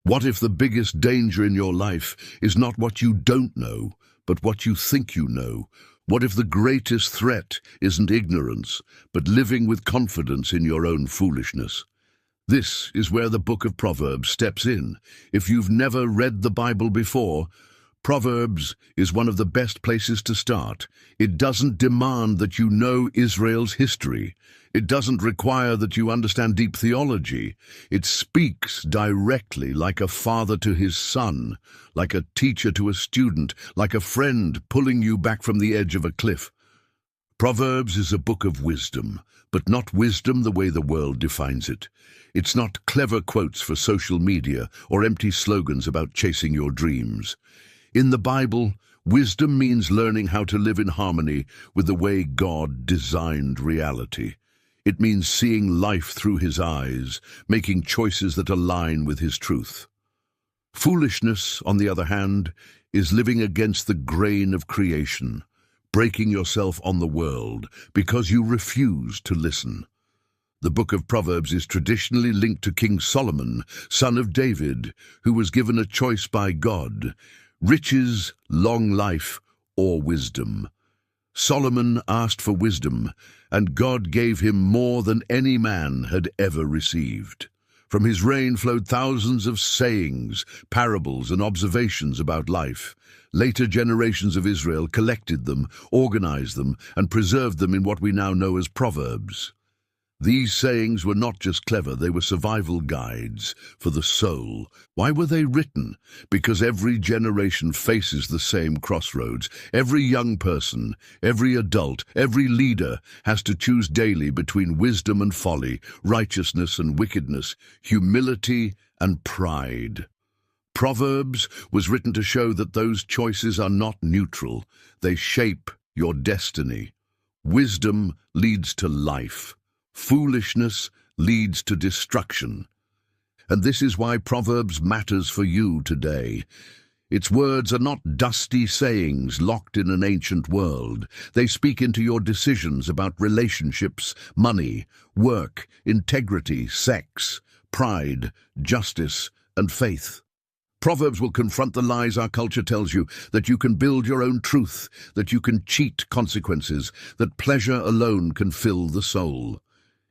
What if the biggest danger in your life is not what you don't know, but what you think you know? What if the greatest threat isn't ignorance, but living with confidence in your own foolishness? This is where the book of Proverbs steps in. If you've never read the Bible before, Proverbs is one of the best places to start. It doesn't demand that you know Israel's history. It doesn't require that you understand deep theology. It speaks directly like a father to his son, like a teacher to a student, like a friend pulling you back from the edge of a cliff. Proverbs is a book of wisdom, but not wisdom the way the world defines it. It's not clever quotes for social media or empty slogans about chasing your dreams. In the Bible, wisdom means learning how to live in harmony with the way God designed reality. It means seeing life through his eyes, making choices that align with his truth. Foolishness, on the other hand, is living against the grain of creation, breaking yourself on the world because you refuse to listen. The book of Proverbs is traditionally linked to King Solomon, son of David, who was given a choice by God: riches, long life, or wisdom. Solomon asked for wisdom, and God gave him more than any man had ever received. From his reign flowed thousands of sayings, parables, and observations about life. Later generations of Israel collected them, organized them, and preserved them in what we now know as Proverbs. These sayings were not just clever, they were survival guides for the soul. Why were they written? Because every generation faces the same crossroads. Every young person, every adult, every leader has to choose daily between wisdom and folly, righteousness and wickedness, humility and pride. Proverbs was written to show that those choices are not neutral. They shape your destiny. Wisdom leads to life. Foolishness leads to destruction. And this is why Proverbs matters for you today. Its words are not dusty sayings locked in an ancient world. They speak into your decisions about relationships, money, work, integrity, sex, pride, justice, and faith. Proverbs will confront the lies our culture tells you, that you can build your own truth, that you can cheat consequences, that pleasure alone can fill the soul.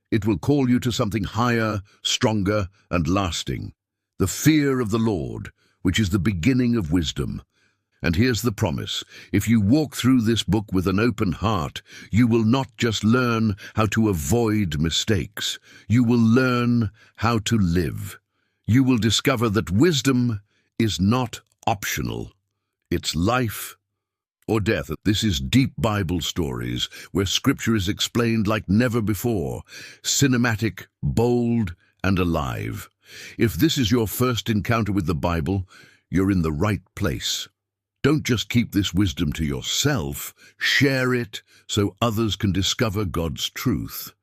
It will call you to something higher, stronger, and lasting. The fear of the Lord, which is the beginning of wisdom. And here's the promise: if you walk through this book with an open heart, you will not just learn how to avoid mistakes. You will learn how to live. You will discover that wisdom is not optional. It's life or death. This is deep Bible stories where Scripture is explained like never before, cinematic, bold, and alive. If this is your first encounter with the Bible, you're in the right place. Don't just keep this wisdom to yourself, share it so others can discover God's truth.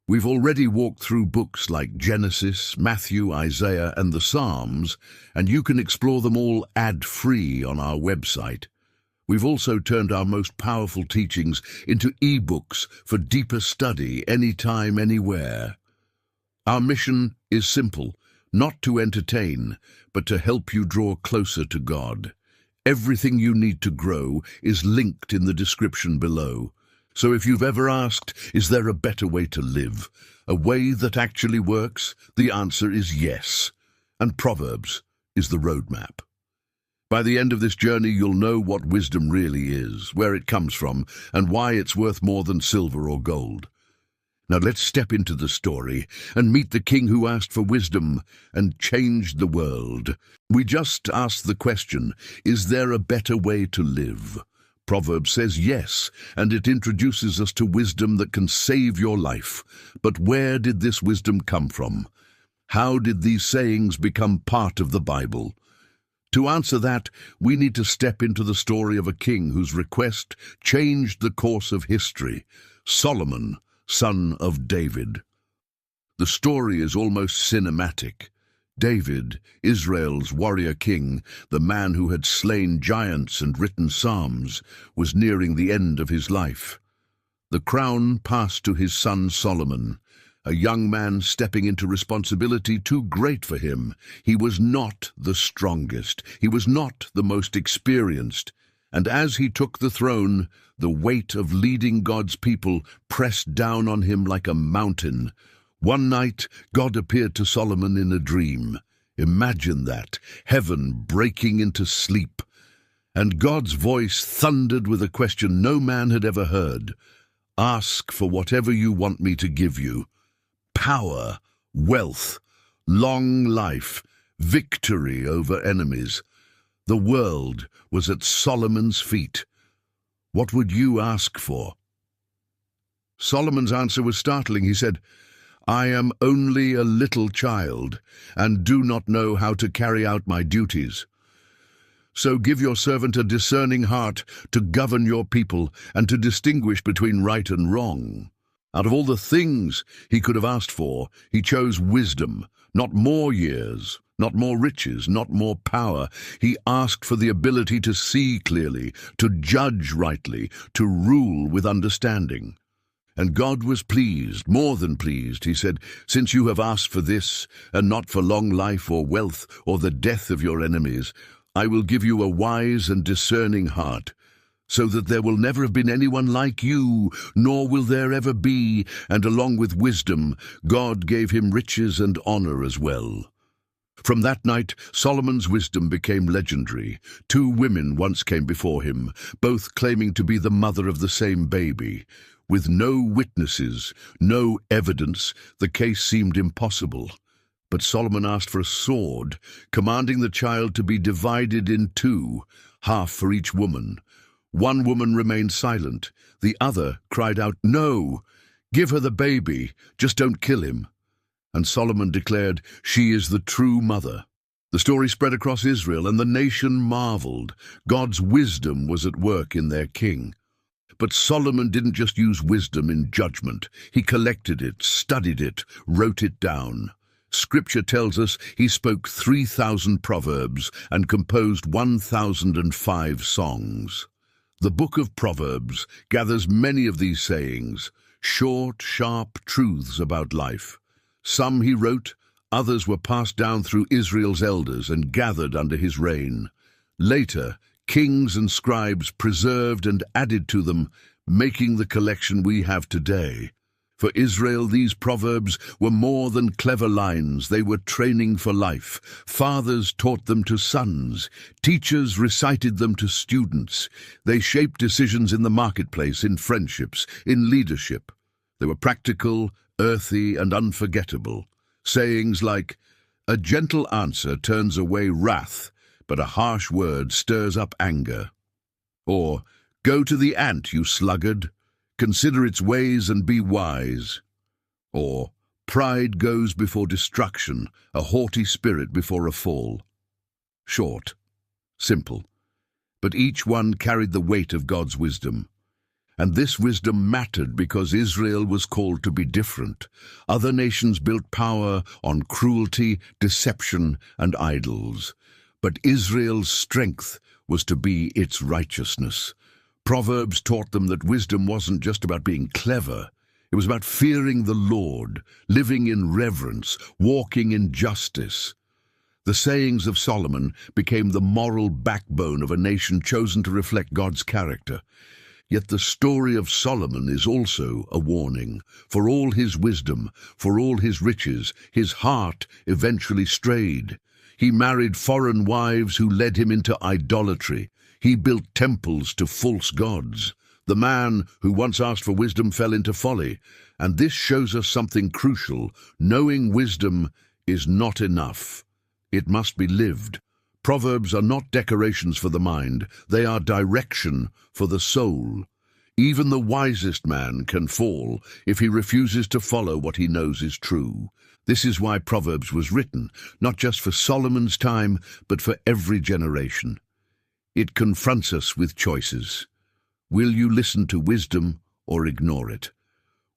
We've already walked through books like Genesis, Matthew, Isaiah, and the Psalms, and you can explore them all ad-free on our website. We've also turned our most powerful teachings into e-books for deeper study anytime, anywhere. Our mission is simple: not to entertain, but to help you draw closer to God. Everything you need to grow is linked in the description below. So if you've ever asked, is there a better way to live? A way that actually works? The answer is yes. And Proverbs is the roadmap. By the end of this journey, you'll know what wisdom really is, where it comes from, and why it's worth more than silver or gold. Now let's step into the story and meet the king who asked for wisdom and changed the world. We just asked the question, is there a better way to live? Proverbs says yes, and it introduces us to wisdom that can save your life. But where did this wisdom come from? How did these sayings become part of the Bible? To answer that, we need to step into the story of a king whose request changed the course of history: Solomon, son of David. The story is almost cinematic. David, Israel's warrior king, the man who had slain giants and written psalms, was nearing the end of his life. The crown passed to his son Solomon, a young man stepping into responsibility too great for him. He was not the strongest. He was not the most experienced. And as he took the throne, the weight of leading God's people pressed down on him like a mountain. One night, God appeared to Solomon in a dream. Imagine that, heaven breaking into sleep. And God's voice thundered with a question no man had ever heard. Ask for whatever you want me to give you. Power, wealth, long life, victory over enemies. The world was at Solomon's feet. What would you ask for? Solomon's answer was startling. He said, I am only a little child and do not know how to carry out my duties. So give your servant a discerning heart to govern your people and to distinguish between right and wrong. Out of all the things he could have asked for, he chose wisdom, not more years, not more riches, not more power. He asked for the ability to see clearly, to judge rightly, to rule with understanding. And God was pleased, more than pleased. He said, since you have asked for this, and not for long life or wealth or the death of your enemies, I will give you a wise and discerning heart, so that there will never have been anyone like you, nor will there ever be. And along with wisdom, God gave him riches and honor as well. From that night, Solomon's wisdom became legendary. 2 women once came before him, both claiming to be the mother of the same baby. With no witnesses, no evidence, the case seemed impossible. But Solomon asked for a sword, commanding the child to be divided in 2, half for each woman. One woman remained silent. The other cried out, no, give her the baby, just don't kill him. And Solomon declared, she is the true mother. The story spread across Israel, and the nation marveled. God's wisdom was at work in their king. But Solomon didn't just use wisdom in judgment. He collected it, studied it, wrote it down. Scripture tells us he spoke 3,000 proverbs and composed 1,005 songs. The book of Proverbs gathers many of these sayings, short, sharp truths about life. Some he wrote, others were passed down through Israel's elders and gathered under his reign. Later, kings and scribes preserved and added to them, making the collection we have today. For Israel, these proverbs were more than clever lines. They were training for life. Fathers taught them to sons. Teachers recited them to students. They shaped decisions in the marketplace, in friendships, in leadership. They were practical, earthy, and unforgettable. Sayings like, a gentle answer turns away wrath, but a harsh word stirs up anger. Or, go to the ant, you sluggard. Consider its ways and be wise. Or, pride goes before destruction, a haughty spirit before a fall. Short, simple, but each one carried the weight of God's wisdom. And this wisdom mattered because Israel was called to be different. Other nations built power on cruelty, deception, and idols. But Israel's strength was to be its righteousness. Proverbs taught them that wisdom wasn't just about being clever. It was about fearing the Lord, living in reverence, walking in justice. The sayings of Solomon became the moral backbone of a nation chosen to reflect God's character. Yet the story of Solomon is also a warning. For all his wisdom, for all his riches, his heart eventually strayed. He married foreign wives who led him into idolatry. He built temples to false gods. The man who once asked for wisdom fell into folly. And this shows us something crucial. Knowing wisdom is not enough. It must be lived. Proverbs are not decorations for the mind. They are direction for the soul. Even the wisest man can fall if he refuses to follow what he knows is true. This is why Proverbs was written, not just for Solomon's time, but for every generation. It confronts us with choices. Will you listen to wisdom or ignore it?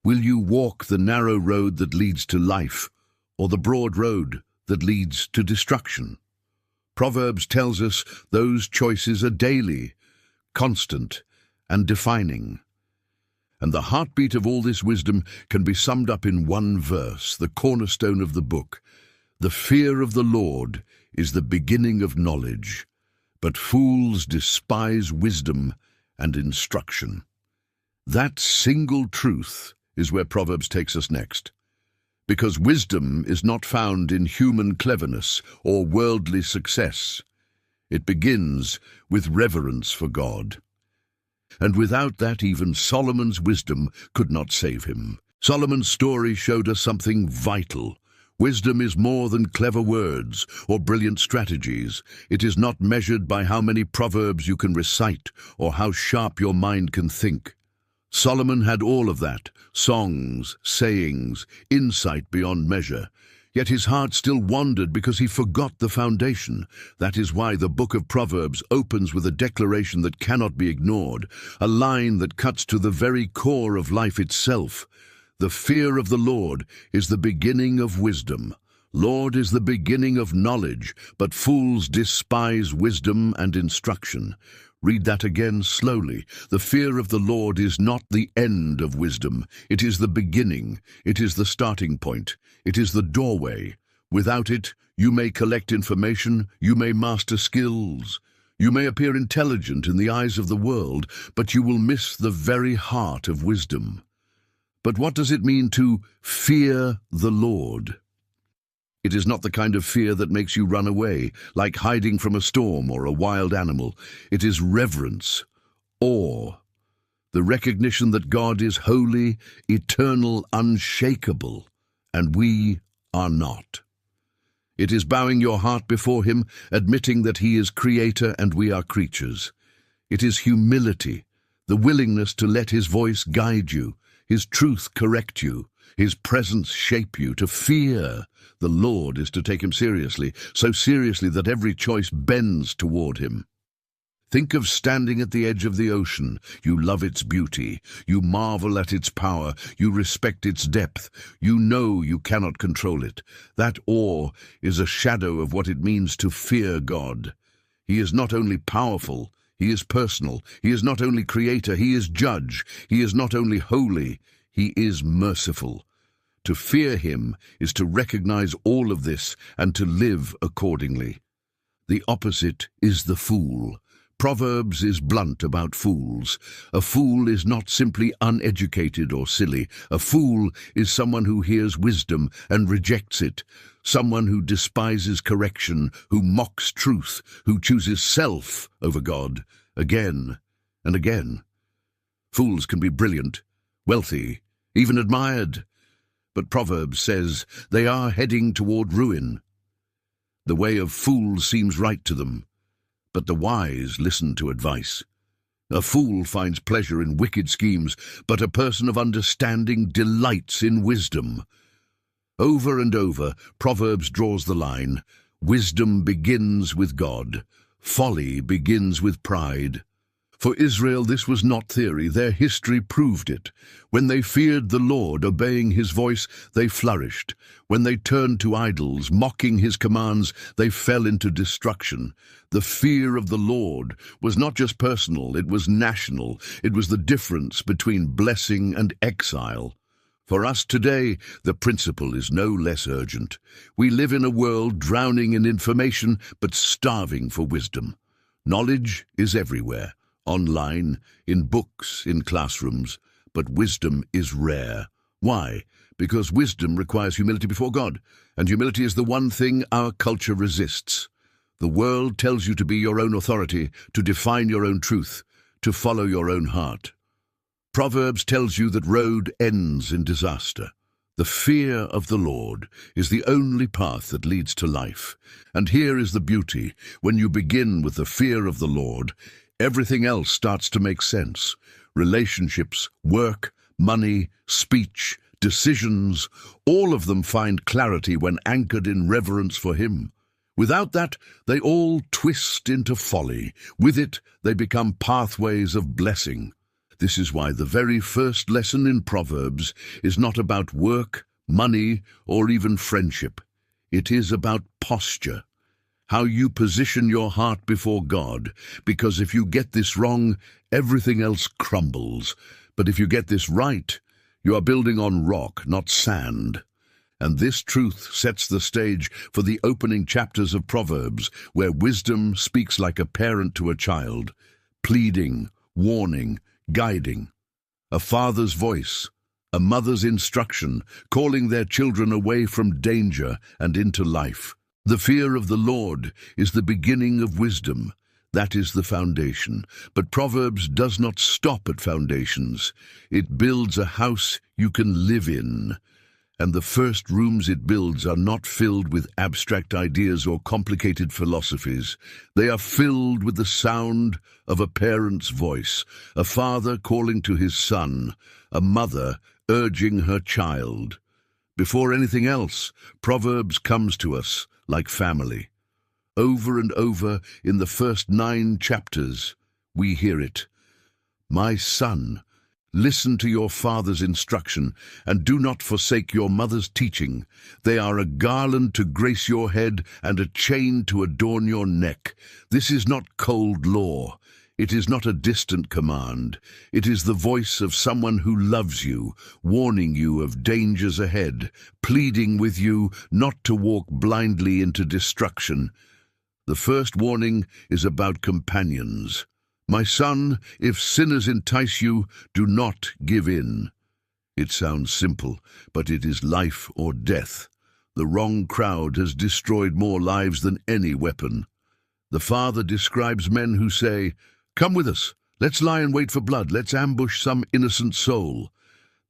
Will you walk the narrow road that leads to life, or the broad road that leads to destruction? Proverbs tells us those choices are daily, constant, and defining. And the heartbeat of all this wisdom can be summed up in one verse, the cornerstone of the book. The fear of the Lord is the beginning of knowledge, but fools despise wisdom and instruction. That single truth is where Proverbs takes us next. Because wisdom is not found in human cleverness or worldly success. It begins with reverence for God. And without that, even Solomon's wisdom could not save him. Solomon's story showed us something vital. Wisdom is more than clever words or brilliant strategies. It is not measured by how many proverbs you can recite or how sharp your mind can think. Solomon had all of that, songs, sayings, insight beyond measure. Yet his heart still wandered because he forgot the foundation. That is why the book of Proverbs opens with a declaration that cannot be ignored, a line that cuts to the very core of life itself. The fear of the Lord is the beginning of wisdom. Lord is the beginning of knowledge, but fools despise wisdom and instruction. Read that again slowly. The fear of the Lord is not the end of wisdom. It is the beginning. It is the starting point. It is the doorway. Without it, you may collect information, you may master skills, you may appear intelligent in the eyes of the world, but you will miss the very heart of wisdom. But what does it mean to fear the Lord? It is not the kind of fear that makes you run away, like hiding from a storm or a wild animal. It is reverence, awe, the recognition that God is holy, eternal, unshakable, and we are not. It is bowing your heart before Him, admitting that He is Creator and we are creatures. It is humility, the willingness to let His voice guide you, His truth correct you, His presence shape you. To fear the Lord is to take Him seriously, so seriously that every choice bends toward Him. Think of standing at the edge of the ocean. You love its beauty. You marvel at its power. You respect its depth. You know you cannot control it. That awe is a shadow of what it means to fear God. He is not only powerful, He is personal. He is not only creator, He is judge. He is not only holy, He is merciful. To fear Him is to recognize all of this and to live accordingly. The opposite is the fool. Proverbs is blunt about fools. A fool is not simply uneducated or silly. A fool is someone who hears wisdom and rejects it, someone who despises correction, who mocks truth, who chooses self over God again and again. Fools can be brilliant, wealthy, even admired, but Proverbs says they are heading toward ruin. The way of fools seems right to them, but the wise listen to advice. A fool finds pleasure in wicked schemes, but a person of understanding delights in wisdom. Over and over, Proverbs draws the line. Wisdom begins with God. Folly begins with pride. For Israel, this was not theory. Their history proved it. When they feared the Lord, obeying His voice, they flourished. When they turned to idols, mocking His commands, they fell into destruction. The fear of the Lord was not just personal, it was national. It was the difference between blessing and exile. For us today, the principle is no less urgent. We live in a world drowning in information, but starving for wisdom. Knowledge is everywhere. Online, in books, in classrooms, but wisdom is rare. Why? Because wisdom requires humility before God, and humility is the one thing our culture resists. The world tells you to be your own authority, to define your own truth, to follow your own heart. Proverbs tells you that road ends in disaster. The fear of the Lord is the only path that leads to life. And here is the beauty. When you begin with the fear of the Lord, everything else starts to make sense. Relationships, work, money, speech, decisions, all of them find clarity when anchored in reverence for Him. Without that, they all twist into folly. With it, they become pathways of blessing. This is why the very first lesson in Proverbs is not about work, money, or even friendship. It is about posture. How you position your heart before God, because if you get this wrong, everything else crumbles. But if you get this right, you are building on rock, not sand. And this truth sets the stage for the opening chapters of Proverbs, where wisdom speaks like a parent to a child, pleading, warning, guiding. A father's voice, a mother's instruction, calling their children away from danger and into life. The fear of the Lord is the beginning of wisdom. That is the foundation. But Proverbs does not stop at foundations. It builds a house you can live in. And the first rooms it builds are not filled with abstract ideas or complicated philosophies. They are filled with the sound of a parent's voice, a father calling to his son, a mother urging her child. Before anything else, Proverbs comes to us like family. Over and over in the first 9 chapters, we hear it. My son, listen to your father's instruction, and do not forsake your mother's teaching. They are a garland to grace your head and a chain to adorn your neck. This is not cold law. It is not a distant command. It is the voice of someone who loves you, warning you of dangers ahead, pleading with you not to walk blindly into destruction. The first warning is about companions. My son, if sinners entice you, do not give in. It sounds simple, but it is life or death. The wrong crowd has destroyed more lives than any weapon. The father describes men who say, "Come with us, let's lie in wait for blood, let's ambush some innocent soul."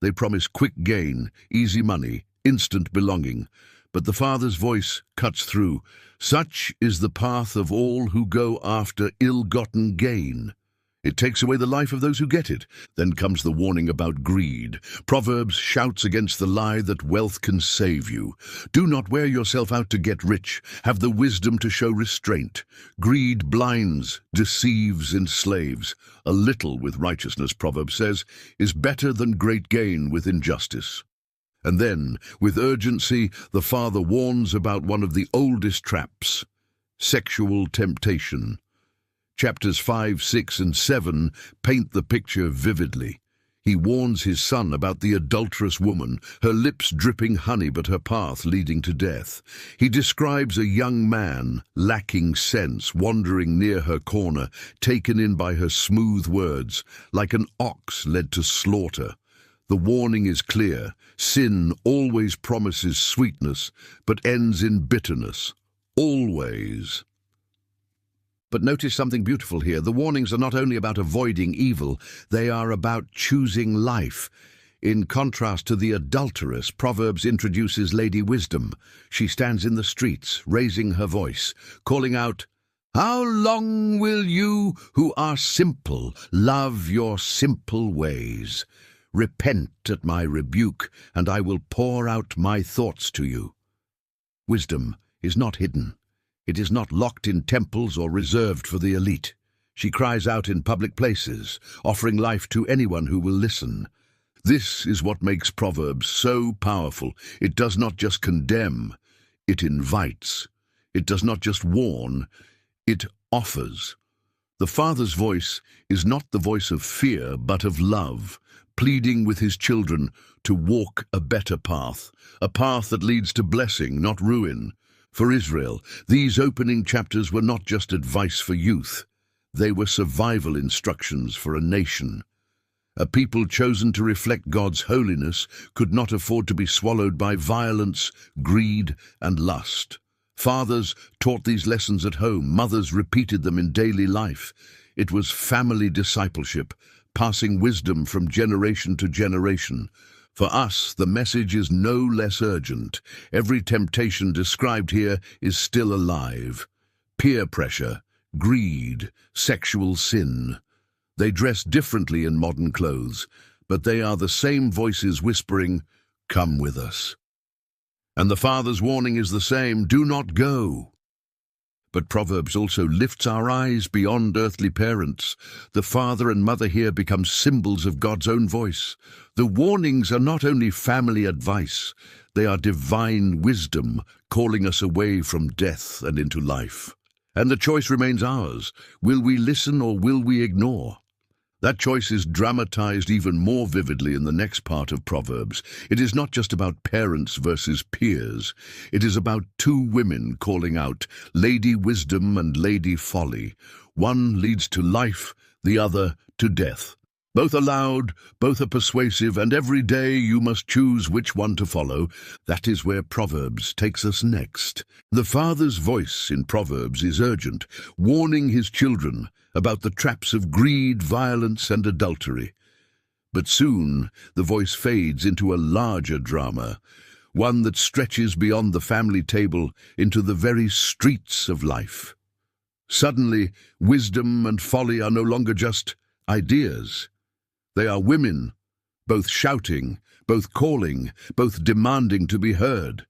They promise quick gain, easy money, instant belonging. But the Father's voice cuts through. Such is the path of all who go after ill-gotten gain. It takes away the life of those who get it. Then comes the warning about greed. Proverbs shouts against the lie that wealth can save you. Do not wear yourself out to get rich. Have the wisdom to show restraint. Greed blinds, deceives, enslaves. A little with righteousness, Proverbs says, is better than great gain with injustice. And then, with urgency, the father warns about one of the oldest traps, sexual temptation. Chapters 5, 6, and 7 paint the picture vividly. He warns his son about the adulterous woman, her lips dripping honey but her path leading to death. He describes a young man, lacking sense, wandering near her corner, taken in by her smooth words, like an ox led to slaughter. The warning is clear. Sin always promises sweetness, but ends in bitterness. Always. But notice something beautiful here. The warnings are not only about avoiding evil, they are about choosing life. In contrast to the adulteress, Proverbs introduces Lady Wisdom. She stands in the streets, raising her voice, calling out, "How long will you who are simple love your simple ways? Repent at my rebuke, and I will pour out my thoughts to you." Wisdom is not hidden. It is not locked in temples or reserved for the elite. She cries out in public places, offering life to anyone who will listen. This is what makes Proverbs so powerful. It does not just condemn, it invites. It does not just warn, it offers. The Father's voice is not the voice of fear, but of love, pleading with his children to walk a better path, a path that leads to blessing, not ruin. For Israel, these opening chapters were not just advice for youth. They were survival instructions for a nation. A people chosen to reflect God's holiness could not afford to be swallowed by violence, greed, and lust. Fathers taught these lessons at home. Mothers repeated them in daily life. It was family discipleship, passing wisdom from generation to generation. For us, the message is no less urgent. Every temptation described here is still alive. Peer pressure, greed, sexual sin. They dress differently in modern clothes, but they are the same voices whispering, "Come with us." And the Father's warning is the same, "Do not go." But Proverbs also lifts our eyes beyond earthly parents. The father and mother here become symbols of God's own voice. The warnings are not only family advice, they are divine wisdom calling us away from death and into life. And the choice remains ours. Will we listen or will we ignore? That choice is dramatized even more vividly in the next part of Proverbs. It is not just about parents versus peers. It is about two women calling out, Lady Wisdom and Lady Folly. One leads to life, the other to death. Both are loud, both are persuasive, and every day you must choose which one to follow. That is where Proverbs takes us next. The father's voice in Proverbs is urgent, warning his children about the traps of greed, violence, and adultery. But soon the voice fades into a larger drama, one that stretches beyond the family table into the very streets of life. Suddenly, wisdom and folly are no longer just ideas. They are women, both shouting, both calling, both demanding to be heard.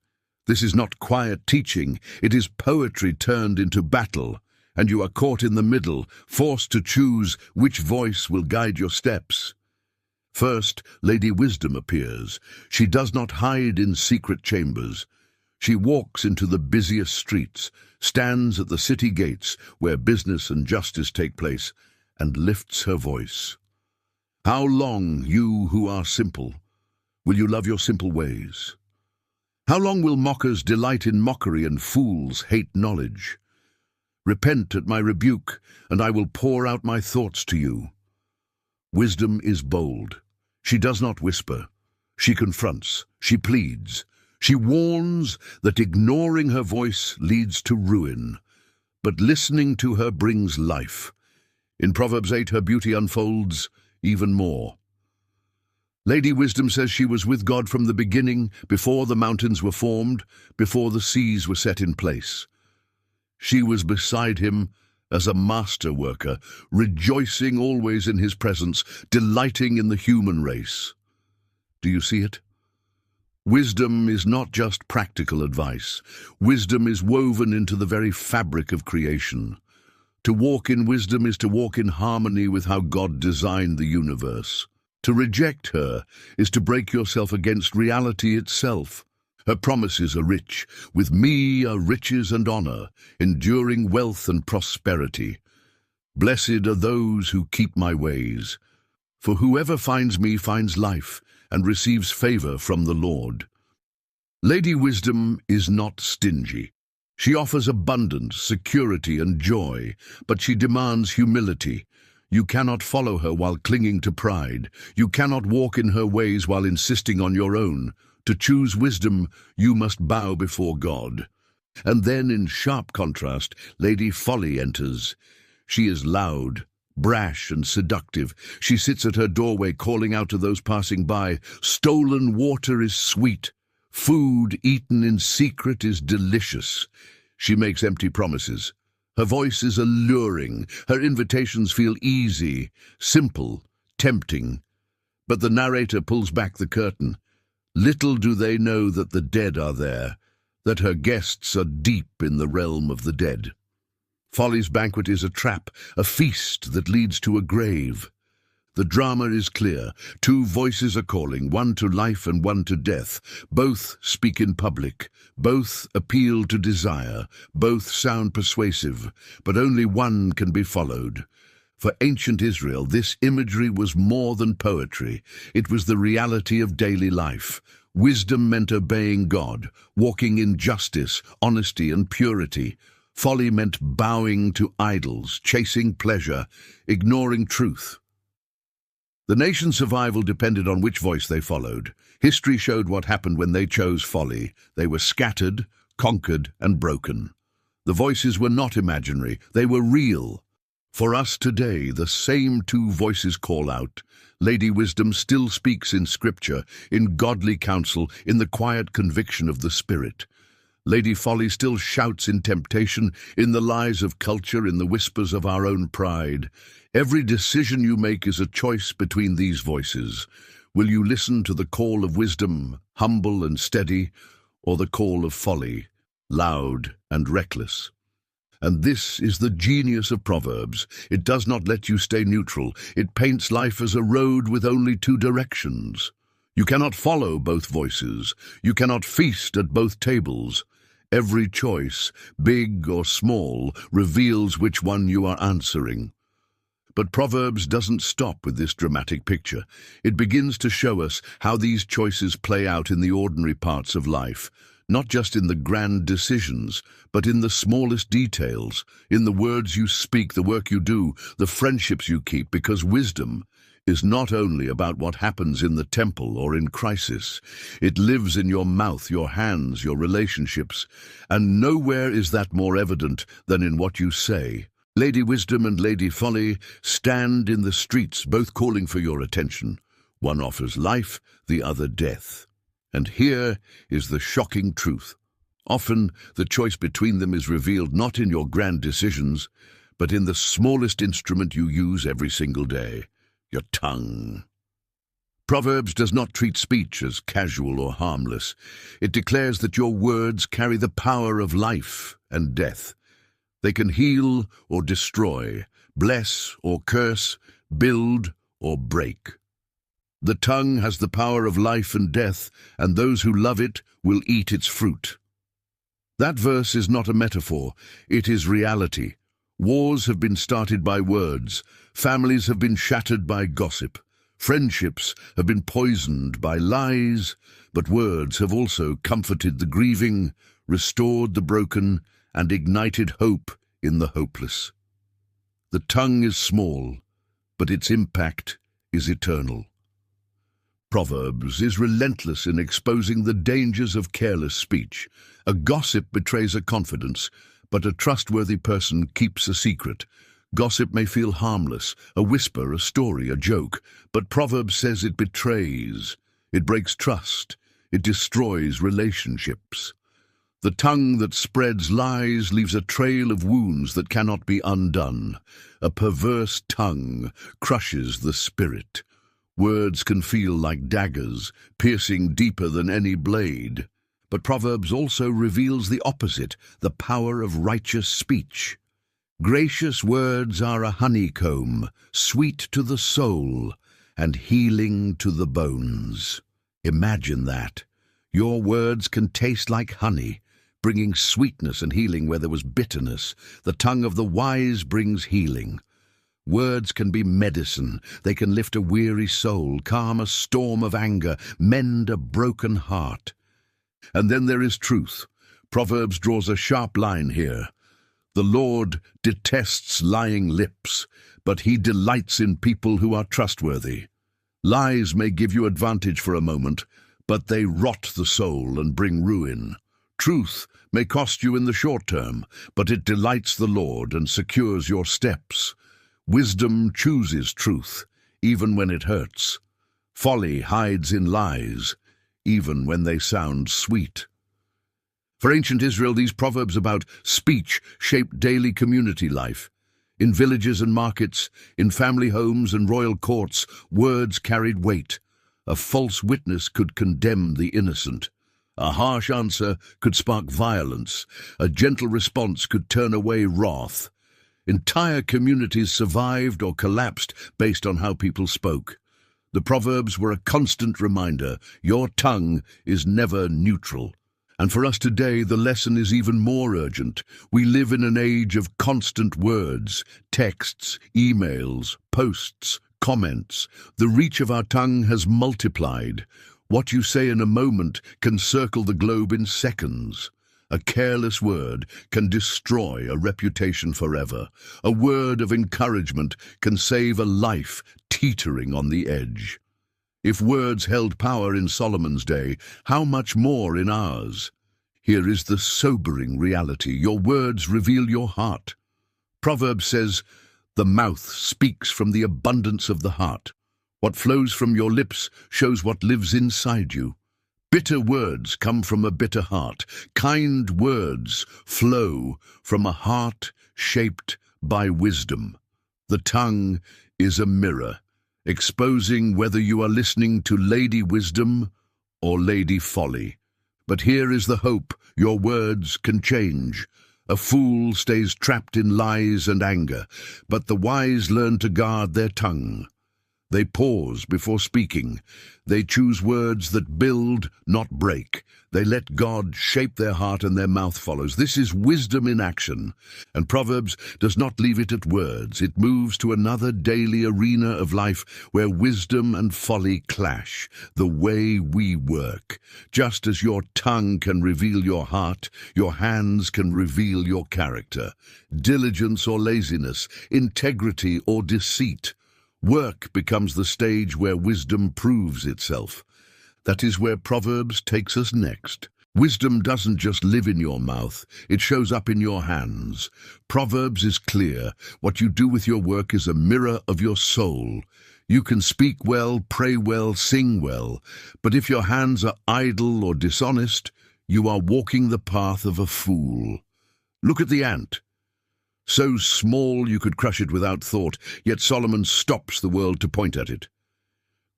This is not quiet teaching, it is poetry turned into battle, and you are caught in the middle, forced to choose which voice will guide your steps. First, Lady Wisdom appears. She does not hide in secret chambers. She walks into the busiest streets, stands at the city gates where business and justice take place, and lifts her voice. How long, you who are simple, will you love your simple ways? How long will mockers delight in mockery and fools hate knowledge? Repent at my rebuke, and I will pour out my thoughts to you. Wisdom is bold. She does not whisper. She confronts. She pleads. She warns that ignoring her voice leads to ruin, but listening to her brings life. In Proverbs 8, her beauty unfolds even more. Lady Wisdom says she was with God from the beginning, before the mountains were formed, before the seas were set in place. She was beside him as a master worker, rejoicing always in his presence, delighting in the human race. Do you see it? Wisdom is not just practical advice. Wisdom is woven into the very fabric of creation. To walk in wisdom is to walk in harmony with how God designed the universe. To reject her is to break yourself against reality itself. Her promises are rich. With me are riches and honor, enduring wealth and prosperity. Blessed are those who keep my ways. For whoever finds me finds life and receives favor from the Lord. Lady Wisdom is not stingy. She offers abundance, security, and joy, but she demands humility. You cannot follow her while clinging to pride. You cannot walk in her ways while insisting on your own. To choose wisdom, you must bow before God. And then, in sharp contrast, Lady Folly enters. She is loud, brash, and seductive. She sits at her doorway calling out to those passing by, "Stolen water is sweet. Food eaten in secret is delicious." She makes empty promises. Her voice is alluring. Her invitations feel easy, simple, tempting. But the narrator pulls back the curtain. Little do they know that the dead are there, that her guests are deep in the realm of the dead. Folly's banquet is a trap, a feast that leads to a grave. The drama is clear. Two voices are calling, one to life and one to death. Both speak in public. Both appeal to desire. Both sound persuasive, but only one can be followed. For ancient Israel, this imagery was more than poetry. It was the reality of daily life. Wisdom meant obeying God, walking in justice, honesty, and purity. Folly meant bowing to idols, chasing pleasure, ignoring truth. The nation's survival depended on which voice they followed. History showed what happened when they chose folly. They were scattered, conquered, and broken. The voices were not imaginary, they were real. For us today, the same two voices call out. Lady Wisdom still speaks in Scripture, in godly counsel, in the quiet conviction of the Spirit. Lady Folly still shouts in temptation, in the lies of culture, in the whispers of our own pride. Every decision you make is a choice between these voices. Will you listen to the call of wisdom, humble and steady, or the call of folly, loud and reckless? And this is the genius of Proverbs. It does not let you stay neutral. It paints life as a road with only two directions. You cannot follow both voices. You cannot feast at both tables. Every choice, big or small, reveals which one you are answering. But Proverbs doesn't stop with this dramatic picture. It begins to show us how these choices play out in the ordinary parts of life, not just in the grand decisions, but in the smallest details, in the words you speak, the work you do, the friendships you keep, because wisdom is not only about what happens in the temple or in crisis. It lives in your mouth, your hands, your relationships, and nowhere is that more evident than in what you say. Lady Wisdom and Lady Folly stand in the streets, both calling for your attention. One offers life, the other death. And here is the shocking truth. Often the choice between them is revealed not in your grand decisions, but in the smallest instrument you use every single day, your tongue. Proverbs does not treat speech as casual or harmless. It declares that your words carry the power of life and death. They can heal or destroy, bless or curse, build or break. The tongue has the power of life and death, and those who love it will eat its fruit. That verse is not a metaphor, it is reality. Wars have been started by words, families have been shattered by gossip, friendships have been poisoned by lies, but words have also comforted the grieving, restored the broken, and ignited hope in the hopeless. The tongue is small, but its impact is eternal. Proverbs is relentless in exposing the dangers of careless speech. A gossip betrays a confidence, but a trustworthy person keeps a secret. Gossip may feel harmless, a whisper, a story, a joke, but Proverbs says it betrays. It breaks trust. It destroys relationships. The tongue that spreads lies leaves a trail of wounds that cannot be undone. A perverse tongue crushes the spirit. Words can feel like daggers, piercing deeper than any blade. But Proverbs also reveals the opposite, the power of righteous speech. Gracious words are a honeycomb, sweet to the soul and healing to the bones. Imagine that. Your words can taste like honey, bringing sweetness and healing where there was bitterness. The tongue of the wise brings healing. Words can be medicine. They can lift a weary soul, calm a storm of anger, mend a broken heart. And then there is truth. Proverbs draws a sharp line here. The Lord detests lying lips, but he delights in people who are trustworthy. Lies may give you advantage for a moment, but they rot the soul and bring ruin. Truth may cost you in the short term, but it delights the Lord and secures your steps. Wisdom chooses truth, even when it hurts. Folly hides in lies, even when they sound sweet. For ancient Israel, these proverbs about speech shaped daily community life. In villages and markets, in family homes and royal courts, words carried weight. A false witness could condemn the innocent. A harsh answer could spark violence. A gentle response could turn away wrath. Entire communities survived or collapsed based on how people spoke. The Proverbs were a constant reminder, your tongue is never neutral. And for us today, the lesson is even more urgent. We live in an age of constant words, texts, emails, posts, comments. The reach of our tongue has multiplied. What you say in a moment can circle the globe in seconds. A careless word can destroy a reputation forever. A word of encouragement can save a life teetering on the edge. If words held power in Solomon's day, how much more in ours? Here is the sobering reality. Your words reveal your heart. Proverbs says, "The mouth speaks from the abundance of the heart." What flows from your lips shows what lives inside you. Bitter words come from a bitter heart. Kind words flow from a heart shaped by wisdom. The tongue is a mirror, exposing whether you are listening to Lady Wisdom or Lady Folly. But here is the hope: your words can change. A fool stays trapped in lies and anger, but the wise learn to guard their tongue. They pause before speaking. They choose words that build, not break. They let God shape their heart and their mouth follows. This is wisdom in action. And Proverbs does not leave it at words. It moves to another daily arena of life where wisdom and folly clash, the way we work. Just as your tongue can reveal your heart, your hands can reveal your character. Diligence or laziness, integrity or deceit. Work becomes the stage where wisdom proves itself. That is where Proverbs takes us next. Wisdom doesn't just live in your mouth, it shows up in your hands. Proverbs is clear. What you do with your work is a mirror of your soul. You can speak well, pray well, sing well, but if your hands are idle or dishonest, you are walking the path of a fool. Look at the ant. So small you could crush it without thought, yet Solomon stops the world to point at it.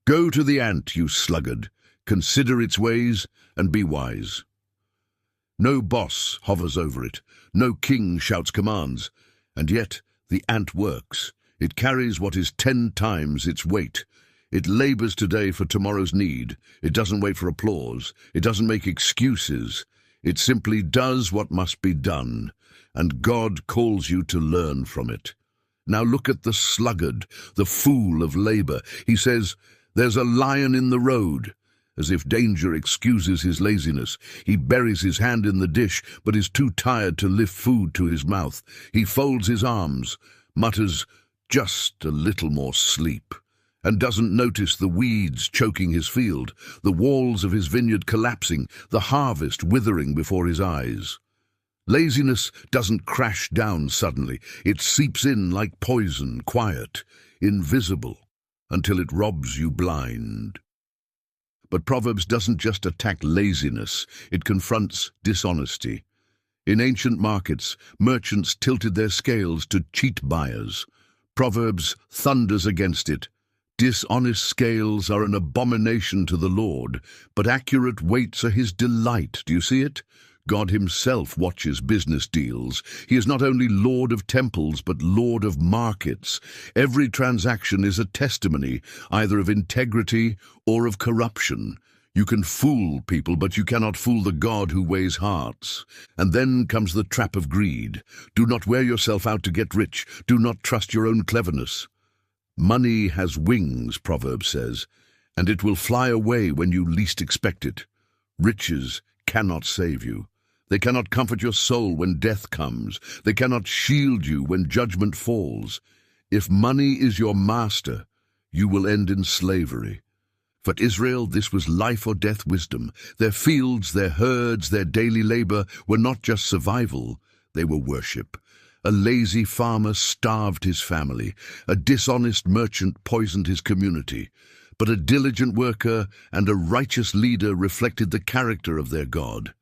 Go to the ant, you sluggard. Consider its ways and be wise. No boss hovers over it. No king shouts commands. And yet the ant works. It carries what is 10 times its weight. It labors today for tomorrow's need. It doesn't wait for applause. It doesn't make excuses. It simply does what must be done. And God calls you to learn from it. Now look at the sluggard, the fool of labor. He says, "There's a lion in the road," as if danger excuses his laziness. He buries his hand in the dish, but is too tired to lift food to his mouth. He folds his arms, mutters, "Just a little more sleep," and doesn't notice the weeds choking his field, the walls of his vineyard collapsing, the harvest withering before his eyes. Laziness doesn't crash down suddenly. It seeps in like poison, quiet, invisible, until it robs you blind. But Proverbs doesn't just attack laziness, it confronts dishonesty. In ancient markets, merchants tilted their scales to cheat buyers. Proverbs thunders against it. Dishonest scales are an abomination to the Lord, but accurate weights are his delight. Do you see it? God himself watches business deals. He is not only Lord of temples, but Lord of markets. Every transaction is a testimony, either of integrity or of corruption. You can fool people, but you cannot fool the God who weighs hearts. And then comes the trap of greed. Do not wear yourself out to get rich. Do not trust your own cleverness. Money has wings, Proverbs says, and it will fly away when you least expect it. Riches cannot save you. They cannot comfort your soul when death comes. They cannot shield you when judgment falls. If money is your master, you will end in slavery. For Israel, this was life or death wisdom. Their fields, their herds, their daily labor were not just survival, they were worship. A lazy farmer starved his family. A dishonest merchant poisoned his community. But a diligent worker and a righteous leader reflected the character of their God.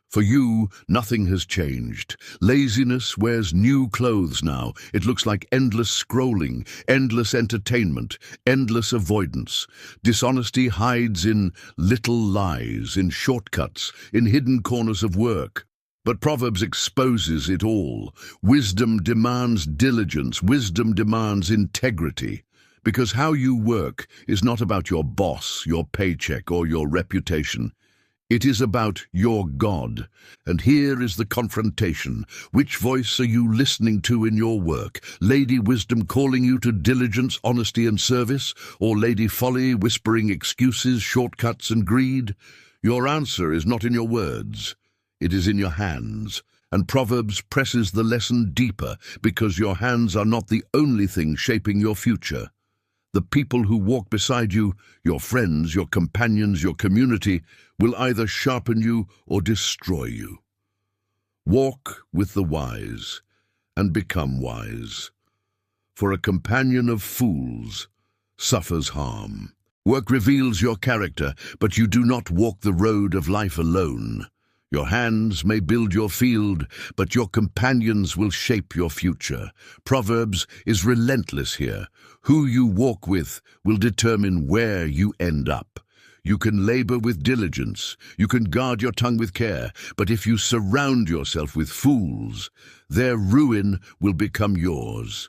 For you, nothing has changed. Laziness wears new clothes now. It looks like endless scrolling, endless entertainment, endless avoidance. Dishonesty hides in little lies, in shortcuts, in hidden corners of work. But Proverbs exposes it all. Wisdom demands diligence. Wisdom demands integrity. Because how you work is not about your boss, your paycheck, or your reputation. It is about your God. And here is the confrontation. Which voice are you listening to in your work? Lady Wisdom calling you to diligence, honesty, and service? Or Lady Folly whispering excuses, shortcuts, and greed? Your answer is not in your words. It is in your hands. And Proverbs presses the lesson deeper, because your hands are not the only thing shaping your future. The people who walk beside you, your friends, your companions, your community, will either sharpen you or destroy you. Walk with the wise and become wise. For a companion of fools suffers harm. Work reveals your character, but you do not walk the road of life alone. Your hands may build your field, but your companions will shape your future. Proverbs is relentless here. Who you walk with will determine where you end up. You can labor with diligence. You can guard your tongue with care. But if you surround yourself with fools, their ruin will become yours.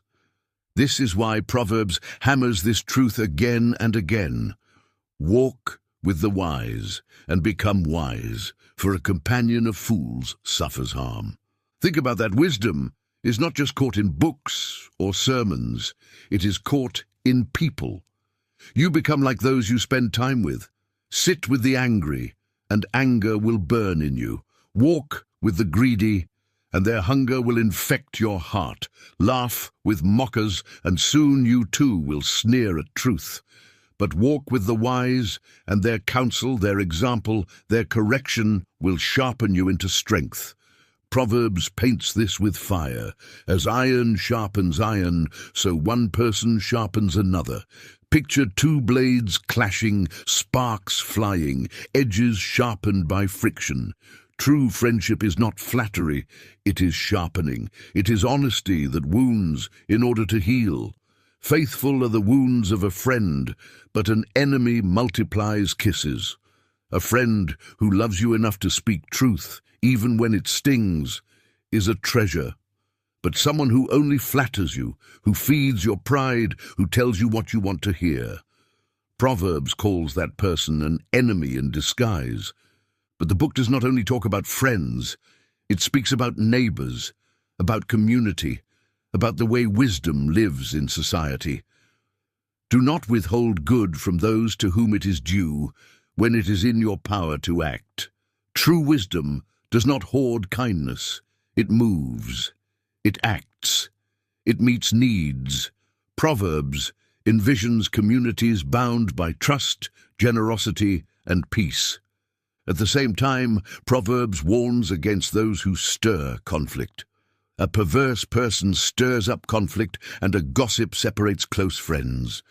This is why Proverbs hammers this truth again and again. Walk with the wise and become wise, for a companion of fools suffers harm. Think about that. Wisdom is not just caught in books or sermons, it is caught in people. You become like those you spend time with. Sit with the angry, and anger will burn in you. Walk with the greedy, and their hunger will infect your heart. Laugh with mockers, and soon you too will sneer at truth. But walk with the wise, and their counsel, their example, their correction will sharpen you into strength. Proverbs paints this with fire. As iron sharpens iron, so one person sharpens another. Picture two blades clashing, sparks flying, edges sharpened by friction. True friendship is not flattery, it is sharpening. It is honesty that wounds in order to heal. Faithful are the wounds of a friend, but an enemy multiplies kisses. A friend who loves you enough to speak truth, even when it stings, is a treasure. But someone who only flatters you, who feeds your pride, who tells you what you want to hear. Proverbs calls that person an enemy in disguise. But the book does not only talk about friends, it speaks about neighbors, about community, about the way wisdom lives in society. Do not withhold good from those to whom it is due when it is in your power to act. True wisdom does not hoard kindness. It moves. It acts. It meets needs. Proverbs envisions communities bound by trust, generosity, and peace. At the same time, Proverbs warns against those who stir conflict. A perverse person stirs up conflict, and a gossip separates close friends.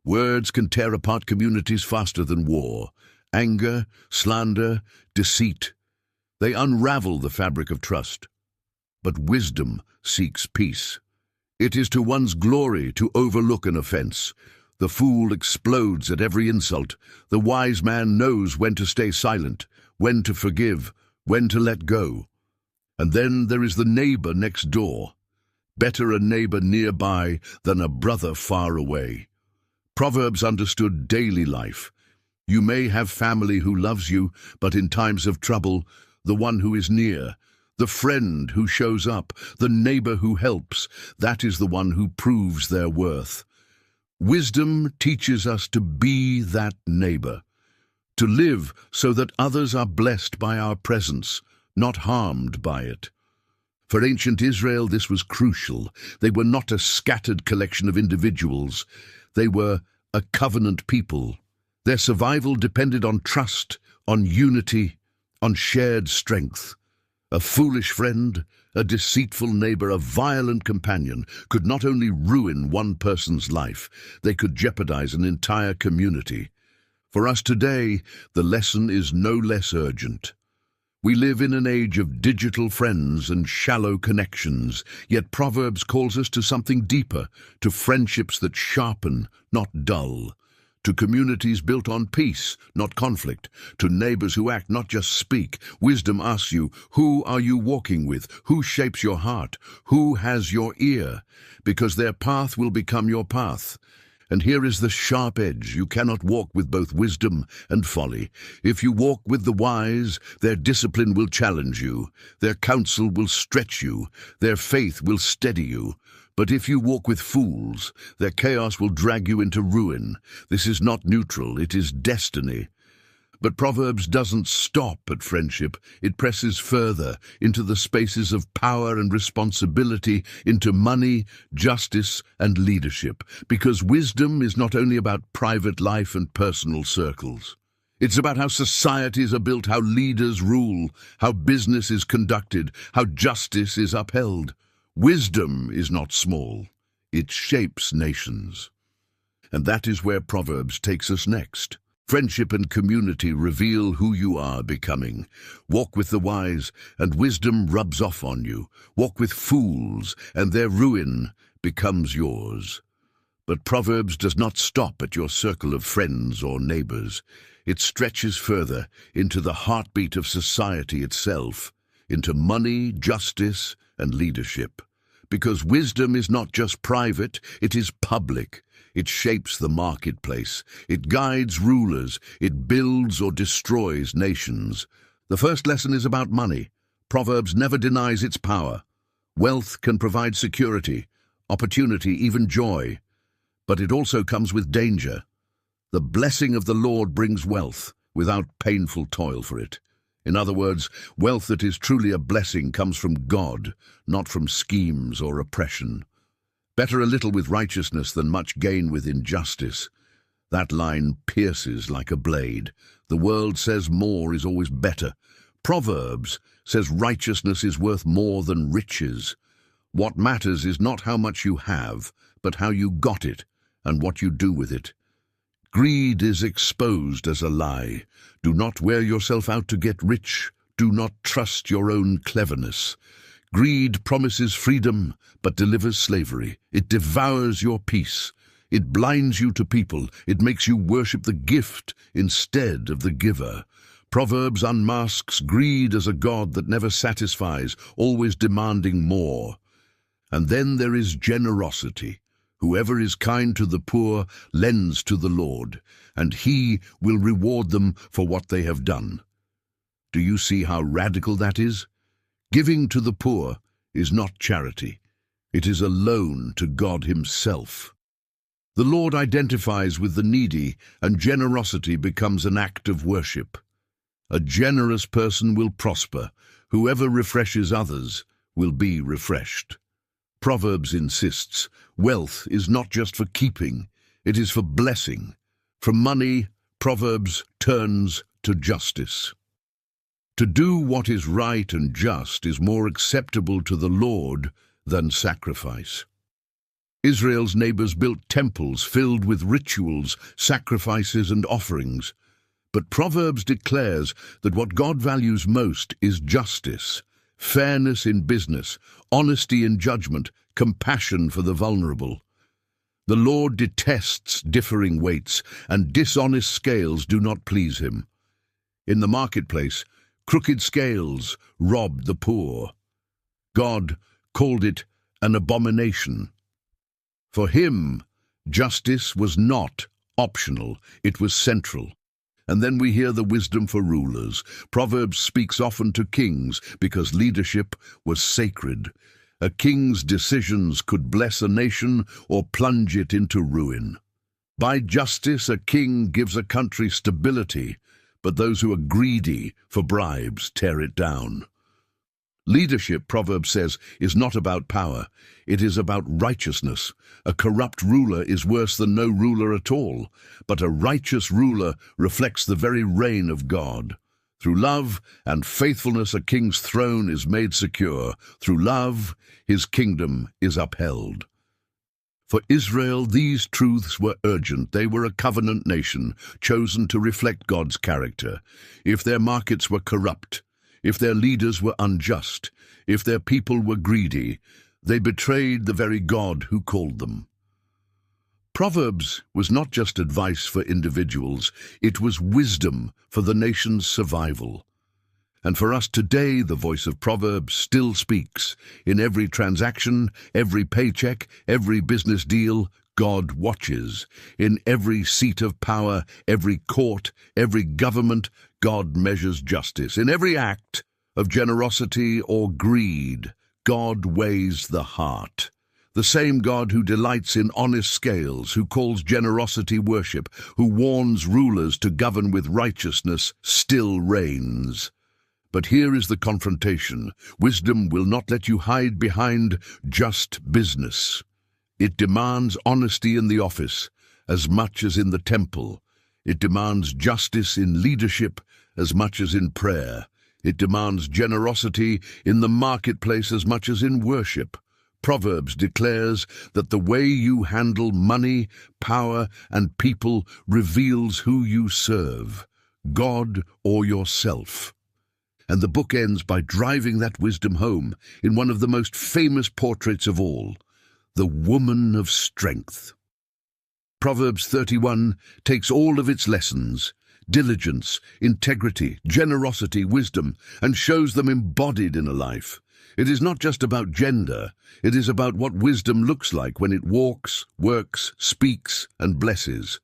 Words can tear apart communities faster than war. Anger, slander, deceit. They unravel the fabric of trust. But wisdom seeks peace. It is to one's glory to overlook an offense. The fool explodes at every insult. The wise man knows when to stay silent, when to forgive, when to let go. And then there is the neighbor next door. Better a neighbor nearby than a brother far away. Proverbs understood daily life. You may have family who loves you, but in times of trouble, the one who is near, the friend who shows up, the neighbor who helps, that is the one who proves their worth. Wisdom teaches us to be that neighbor, to live so that others are blessed by our presence, not harmed by it. For ancient Israel, this was crucial. They were not a scattered collection of individuals. They were a covenant people. Their survival depended on trust, on unity, on shared strength. A foolish friend, a deceitful neighbor, a violent companion could not only ruin one person's life, they could jeopardize an entire community. For us today, the lesson is no less urgent. We live in an age of digital friends and shallow connections, yet Proverbs calls us to something deeper, to friendships that sharpen, not dull, to communities built on peace, not conflict, to neighbors who act, not just speak. Wisdom asks you, who are you walking with? Who shapes your heart? Who has your ear? Because their path will become your path. And here is the sharp edge. You cannot walk with both wisdom and folly. If you walk with the wise, their discipline will challenge you. Their counsel will stretch you. Their faith will steady you. But if you walk with fools, their chaos will drag you into ruin. This is not neutral, it is destiny. But Proverbs doesn't stop at friendship. It presses further into the spaces of power and responsibility, into money, justice, and leadership. Because wisdom is not only about private life and personal circles. It's about how societies are built, how leaders rule, how business is conducted, how justice is upheld. Wisdom is not small. It shapes nations. And that is where Proverbs takes us next. Friendship and community reveal who you are becoming. Walk with the wise, and wisdom rubs off on you. Walk with fools, and their ruin becomes yours. But Proverbs does not stop at your circle of friends or neighbors. It stretches further into the heartbeat of society itself, into money, justice, and leadership. because wisdom is not just private, it is public. It shapes the marketplace. It guides rulers. It builds or destroys nations. The first lesson is about money. Proverbs never denies its power. Wealth can provide security, opportunity, even joy. But it also comes with danger. The blessing of the Lord brings wealth without painful toil for it. In other words, wealth that is truly a blessing comes from God, not from schemes or oppression. Better a little with righteousness than much gain with injustice. That line pierces like a blade. The world says more is always better. Proverbs says righteousness is worth more than riches. What matters is not how much you have, but how you got it and what you do with it. Greed is exposed as a lie. Do not wear yourself out to get rich. Do not trust your own cleverness. Greed promises freedom, but delivers slavery. It devours your peace. It blinds you to people. It makes you worship the gift instead of the giver. Proverbs unmasks greed as a god that never satisfies, always demanding more. And then there is generosity. Whoever is kind to the poor lends to the Lord, and he will reward them for what they have done. Do you see how radical that is? Giving to the poor is not charity. It is a loan to God Himself. The Lord identifies with the needy, and generosity becomes an act of worship. A generous person will prosper. Whoever refreshes others will be refreshed. Proverbs insists, wealth is not just for keeping, it is for blessing. From money, Proverbs turns to justice. To do what is right and just is more acceptable to the Lord than sacrifice. Israel's neighbors built temples filled with rituals, sacrifices, and offerings. But Proverbs declares that what God values most is justice, fairness in business, honesty in judgment, compassion for the vulnerable. The Lord detests differing weights, and dishonest scales do not please Him. In the marketplace, crooked scales robbed the poor. God called it an abomination. For Him, justice was not optional, it was central. And then we hear the wisdom for rulers. Proverbs speaks often to kings because leadership was sacred. A king's decisions could bless a nation or plunge it into ruin. By justice, a king gives a country stability, but those who are greedy for bribes tear it down. Leadership, Proverbs says, is not about power. It is about righteousness. A corrupt ruler is worse than no ruler at all, but a righteous ruler reflects the very reign of God. Through love and faithfulness, a king's throne is made secure. Through love, his kingdom is upheld. For Israel, these truths were urgent. They were a covenant nation, chosen to reflect God's character. If their markets were corrupt, if their leaders were unjust, if their people were greedy, they betrayed the very God who called them. Proverbs was not just advice for individuals, it was wisdom for the nation's survival. And for us today, the voice of Proverbs still speaks. In every transaction, every paycheck, every business deal, God watches. In every seat of power, every court, every government, God measures justice. In every act of generosity or greed, God weighs the heart. The same God who delights in honest scales, who calls generosity worship, who warns rulers to govern with righteousness, still reigns. But here is the confrontation. Wisdom will not let you hide behind just business. It demands honesty in the office as much as in the temple. It demands justice in leadership as much as in prayer. It demands generosity in the marketplace as much as in worship. Proverbs declares that the way you handle money, power, and people reveals who you serve, God or yourself. And the book ends by driving that wisdom home in one of the most famous portraits of all, the woman of strength. Proverbs 31 takes all of its lessons, diligence, integrity, generosity, wisdom, and shows them embodied in a life. It is not just about gender, it is about what wisdom looks like when it walks, works, speaks, and blesses.